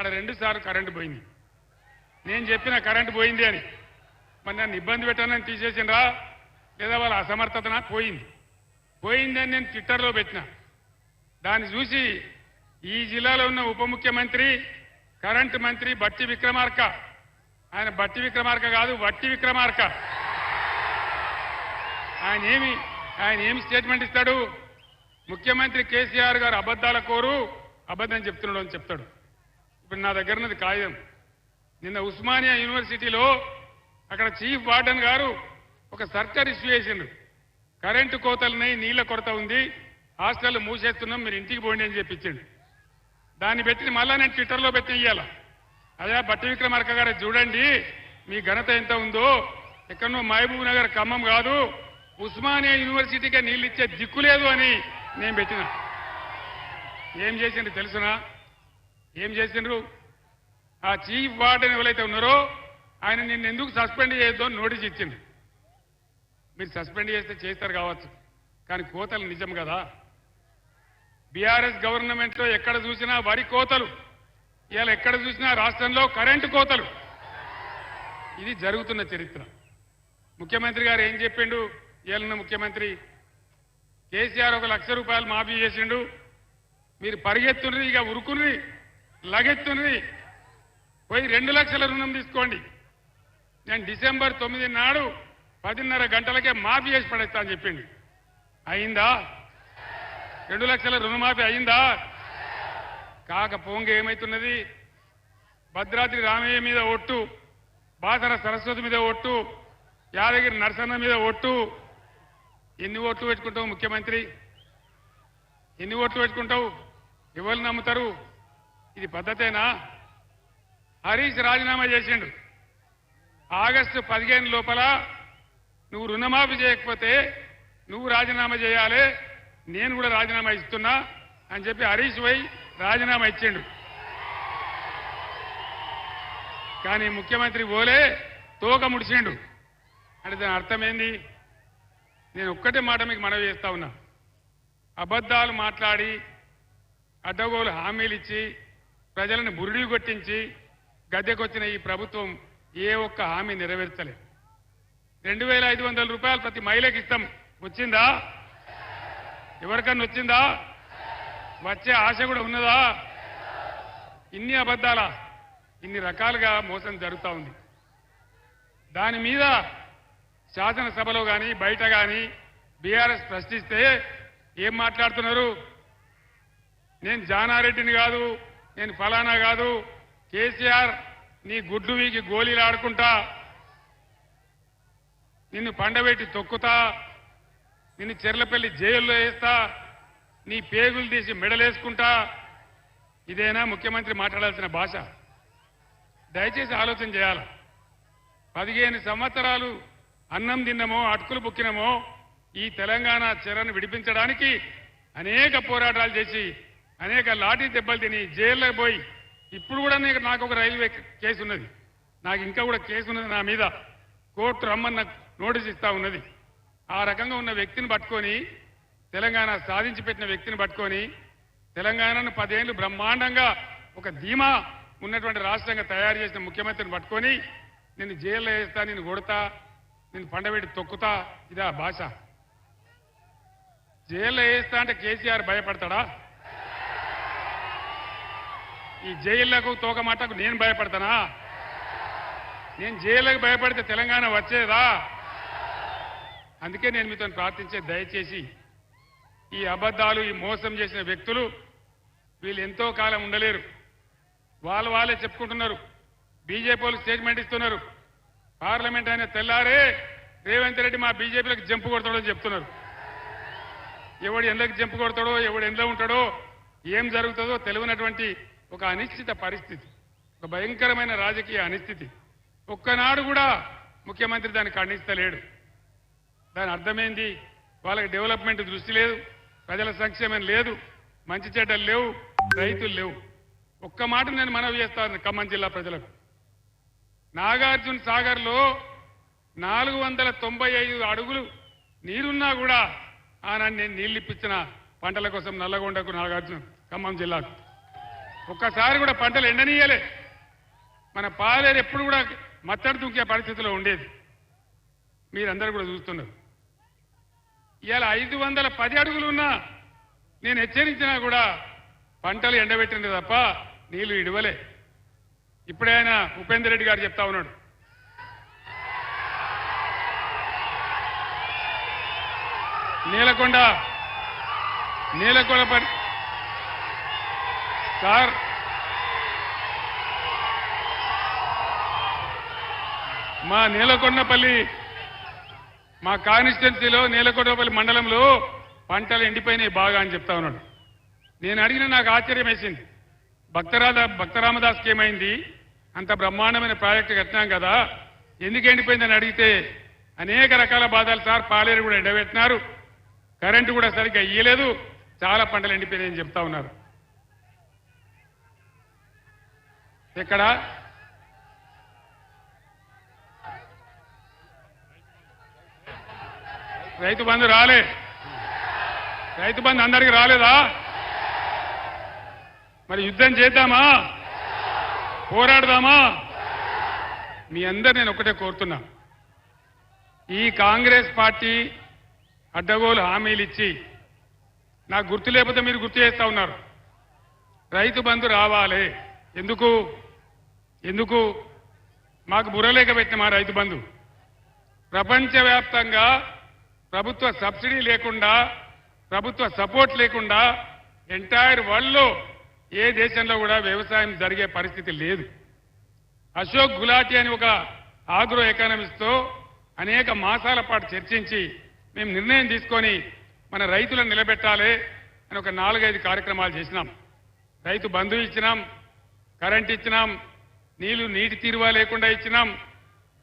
ఆడ 2 సార్లు కరెంటు పోయింది. నేను చెప్పిన కరెంటు పోయింది అని, మరి నన్ను ఇబ్బంది పెట్టానని తీసేసిండ్రా లేదా వాళ్ళ అసమర్థతన పోయిందని నేను ట్విట్టర్లో పెట్టిన. దాన్ని చూసి ఈ జిల్లాలో ఉన్న ఉప ముఖ్యమంత్రి కరెంటు మంత్రి బట్టి విక్రమార్క, ఆయన బట్టి విక్రమార్క కాదు వట్టి విక్రమార్క, ఆయన ఏమి స్టేట్మెంట్ ఇస్తాడు? ముఖ్యమంత్రి కేసీఆర్ గారు అబద్ధాల కోరు, అబద్ధం చెప్తున్నాడు అని చెప్తాడు. ఇప్పుడు నా దగ్గర ఉన్నది కాగితం. నిన్న ఉస్మానియా యూనివర్సిటీలో అక్కడ చీఫ్ వార్డెన్ గారు ఒక సర్కార్ ఇష్యూ చేసిండ్రు. కరెంటు కోతలున్నాయి, నీళ్ల కొరత ఉంది, హాస్టల్ మూసేస్తున్నాం, మీరు ఇంటికి పోండి అని చెప్పించండి. దాన్ని పెట్టి మళ్ళా నేను ట్విట్టర్లో పెట్టి ఇయ్యాల. అదే బట్టి విక్రమార్క గారు చూడండి మీ ఘనత ఎంత ఉందో, ఎక్కడో మహబూబ్ నగర్ ఖమ్మం కాదు ఉస్మానియా యూనివర్సిటీకే నీళ్ళు ఇచ్చే దిక్కు లేదు అని నేను పెట్టిన. ఏం చేసిండ్రు తెలుసునా? ఏం చేసిండ్రు? ఆ చీఫ్ వార్డెన్ ఎవరైతే ఉన్నారో ఆయన నిన్ను ఎందుకు సస్పెండ్ చేయొద్దు అని నోటీస్ ఇచ్చింది. మీరు సస్పెండ్ చేస్తే చేస్తారు కావచ్చు, కానీ కోతలు నిజం కదా. బీఆర్ఎస్ గవర్నమెంట్లో ఎక్కడ చూసినా వరి కోతలు, ఇవాళ ఎక్కడ చూసినా రాష్ట్రంలో కరెంటు కోతలు, ఇది జరుగుతున్న చరిత్ర. ముఖ్యమంత్రి గారు ఏం చెప్పిండు? ఇవాళ ముఖ్యమంత్రి కేసీఆర్ 1 లక్ష రూపాయలు మాఫీ చేసిండు. మీరు పరిగెత్తుని, ఇక ఉరుకుని, లగెత్తుని పోయి 2 లక్షల రుణం తీసుకోండి, నేను డిసెంబర్ 9 నాడు 10:30 గంటలకే మాఫీ చేసి పడేస్తా అని చెప్పింది. అయిందా? 2 లక్షల రుణమాఫీ అయిందా? కాకపోంగ ఏమైతున్నది? భద్రాద్రి రామయ్య మీద ఒట్టు, బాసర సరస్వతి మీద ఒట్టు, యాదగిరి నరసన్న మీద ఒట్టు. ఎన్ని ఓట్లు పెట్టుకుంటావు ముఖ్యమంత్రి? ఎన్ని ఓట్లు పెట్టుకుంటావు? ఎవరు నమ్ముతారు? ఇది పద్ధతేనా? హరీష్ రాజీనామా చేసిండు. ఆగస్టు 15 లోపల నువ్వు రుణమాఫీ చేయకపోతే నువ్వు రాజీనామా చేయాలి, నేను కూడా రాజీనామా ఇస్తున్నా అని చెప్పి హరీష్ పోయి రాజీనామా ఇచ్చిండు. కానీ ముఖ్యమంత్రి ఓలే తోక ముడిచిండు. అంటే దాని అర్థం ఏంది? నేను ఒక్కటే మాట మీకు మనవి చేస్తా ఉన్నా, అబద్ధాలు మాట్లాడి అడ్డగోలు హామీలు ఇచ్చి ప్రజలను బురిడి కొట్టించి గద్దెకొచ్చిన ఈ ప్రభుత్వం ఏ ఒక్క హామీ నెరవేర్చలేదు. 2500 రూపాయలు ప్రతి మహిళకి ఇస్తాం, వచ్చిందా? ఎవరికన్నా వచ్చిందా? వచ్చే ఆశ కూడా ఉన్నదా? ఇన్ని అబద్ధాలా, ఇన్ని రకాలుగా మోసం జరుగుతూ ఉంది. దాని మీద శాసనసభలో కానీ బయట కానీ బీఆర్ఎస్ ప్రశ్నిస్తే ఏం మాట్లాడుతున్నారు? నేను జానారెడ్డిని కాదు, నేను ఫలానా కాదు, కేసీఆర్ నీ గుడ్డు వీకి గోళీలు ఆడుకుంటా, నిన్ను పండబెట్టి తొక్కుతా, నిన్ను చెర్లపల్లి జైల్లో వేస్తా, నీ పేగులు తీసి మెడలేసుకుంటా. ఇదేనా ముఖ్యమంత్రి మాట్లాడాల్సిన భాష? దయచేసి ఆలోచన చేయాలి. 15 సంవత్సరాలు అన్నం తిన్నమో అటుకులు బుక్కినమో ఈ తెలంగాణ చెరను విడిపించడానికి అనేక పోరాటాలు చేసి అనేక లాఠీ దెబ్బలు తిని జైల్లోకి పోయి, ఇప్పుడు కూడా నాకు ఒక రైల్వే కేసు ఉన్నది, నాకు ఇంకా కూడా కేసు ఉన్నది నా మీద, కోర్టు రమ్మని నాకు నోటీస్ ఇస్తా ఉన్నది. ఆ రకంగా ఉన్న వ్యక్తిని పట్టుకొని, తెలంగాణ సాధించి పెట్టిన వ్యక్తిని పట్టుకొని, తెలంగాణను 10 ఏళ్ళు బ్రహ్మాండంగా ఒక ధీమా ఉన్నటువంటి రాష్ట్రంగా తయారు చేసిన ముఖ్యమంత్రిని పట్టుకొని నిన్ను జైల్లో వేస్తా, నిన్ను కొడతా, నిన్ను పండబెట్టి తొక్కుతా, ఇదా భాష? జైల్లో వేస్తా అంటే కేసీఆర్ భయపడతాడా? ఈ జైళ్లకు తోకమాటకు నేను భయపడతానా? నేను జైళ్ళకు భయపడితే తెలంగాణ వచ్చేదా? అందుకే నేను మీతో ప్రార్థించే, దయచేసి ఈ అబద్ధాలు, ఈ మోసం చేసిన వ్యక్తులు వీళ్ళు ఎంతో కాలం ఉండలేరు. వాళ్ళే చెప్పుకుంటున్నారు. బీజేపీ వాళ్ళు స్టేట్మెంట్ ఇస్తున్నారు, పార్లమెంట్ అయిన తెల్లారే రేవంత్ రెడ్డి మా బీజేపీలకు జంపు కొడతాడో చెప్తున్నారు. ఎవడు ఎందరికి జంపు కొడతాడో, ఎవడు ఎందలో ఉంటాడో, ఏం జరుగుతుందో తెలియనటువంటి ఒక అనిశ్చిత పరిస్థితి, ఒక భయంకరమైన రాజకీయ అనిశ్చితి. ఒక్కనాడు కూడా ముఖ్యమంత్రి దాన్ని ఖండిస్తలేడు. దాని అర్థమైంది, వాళ్ళకి డెవలప్మెంట్ దృష్టి లేదు, ప్రజల సంక్షేమం లేదు, మంచి చెడ్డలు లేవు, రైతులు లేవు. ఒక్క మాట నేను మనవి చేస్తాను ఖమ్మం జిల్లా ప్రజలకు. నాగార్జున సాగర్లో 495 అడుగులు నీరున్నా కూడా ఆనాడు నేను నీళ్లు ఇప్పించిన పంటల కోసం నల్లగొండకు, నాగార్జున ఖమ్మం జిల్లాకు ఒక్కసారి కూడా పంటలు ఎండనీయలే. మన పాలేరు ఎప్పుడు కూడా మత్తడి దుంకే పరిస్థితిలో ఉండేది. మీరందరూ కూడా చూస్తున్నారు. ఇవాళ 510 అడుగులు ఉన్నా నేను హెచ్చరించినా కూడా పంటలు ఎండబెట్టింది తప్ప నీళ్లు ఇడవలే. ఇప్పుడే ఆయన ఉపేందర్ రెడ్డి గారు చెప్తా ఉన్నాడు, నీలకొండ సార్ మా నీలకొండపల్లి మా కాన్స్టిట్యున్సీలో నీలకొండపల్లి మండలంలో పంటలు ఎండిపోయినాయి బాగా అని చెప్తా ఉన్నాడు. నేను అడిగిన నాకు ఆశ్చర్యం వేసింది. భక్తరామదాస్కి ఏమైంది, అంత బ్రహ్మాండమైన ప్రాజెక్టు కట్టినాం కదా ఎందుకు ఎండిపోయిందని అడిగితే అనేక రకాల బాధలు సార్, పాలేరు కూడా ఎండబెట్టినారు, కరెంటు కూడా సరిగ్గా ఇయ్యలేదు, చాలా పంటలు ఎండిపోయినాయని చెప్తా ఉన్నారు. ఎక్కడ రైతు బంధు రాలే? రైతు బంధు అందరికీ రాలేదా? మరి యుద్ధం చేద్దామా, పోరాడదామా? మీ అందరు నేను ఒకటే కోరుతున్నా, ఈ కాంగ్రెస్ పార్టీ అడ్డగోలు హామీలు ఇచ్చి నాకు గుర్తు లేకపోతే మీరు గుర్తు చేస్తా ఉన్నారు. రైతు బంధు రావాలి. ఎందుకు మాకు బుర్రలేక పెట్టిన మా రైతు బంధు ప్రపంచవ్యాప్తంగా ప్రభుత్వ సబ్సిడీ లేకుండా, ప్రభుత్వ సపోర్ట్ లేకుండా ఎంటైర్ వరల్డ్లో ఏ దేశంలో కూడా వ్యవసాయం జరిగే పరిస్థితి లేదు. అశోక్ గులాటి అని ఒక ఆగ్రో ఎకానమిస్ట్తో అనేక మాసాల పాటు చర్చించి మేము నిర్ణయం తీసుకొని మన రైతులను నిలబెట్టాలి అని ఒక 4-5 కార్యక్రమాలు చేసినాం. రైతు బంధు ఇచ్చినాం, కరెంట్ ఇచ్చినాం, నీటి తీరువా లేకుండా ఇచ్చినాం,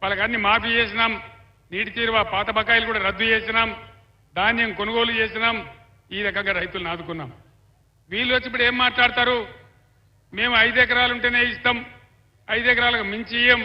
వాళ్ళకి అన్ని మాఫీ చేసినాం, నీటి తీరువా పాత బకాయిలు కూడా రద్దు చేసినాం, ధాన్యం కొనుగోలు చేసినాం. ఈ రకంగా రైతులను ఆదుకున్నాం. వీళ్ళు వచ్చి ఇప్పుడు ఏం మాట్లాడతారు, మేము 5 ఎకరాలు ఉంటేనే ఇస్తాం, 5 ఎకరాలకు మించి ఇయ్యం,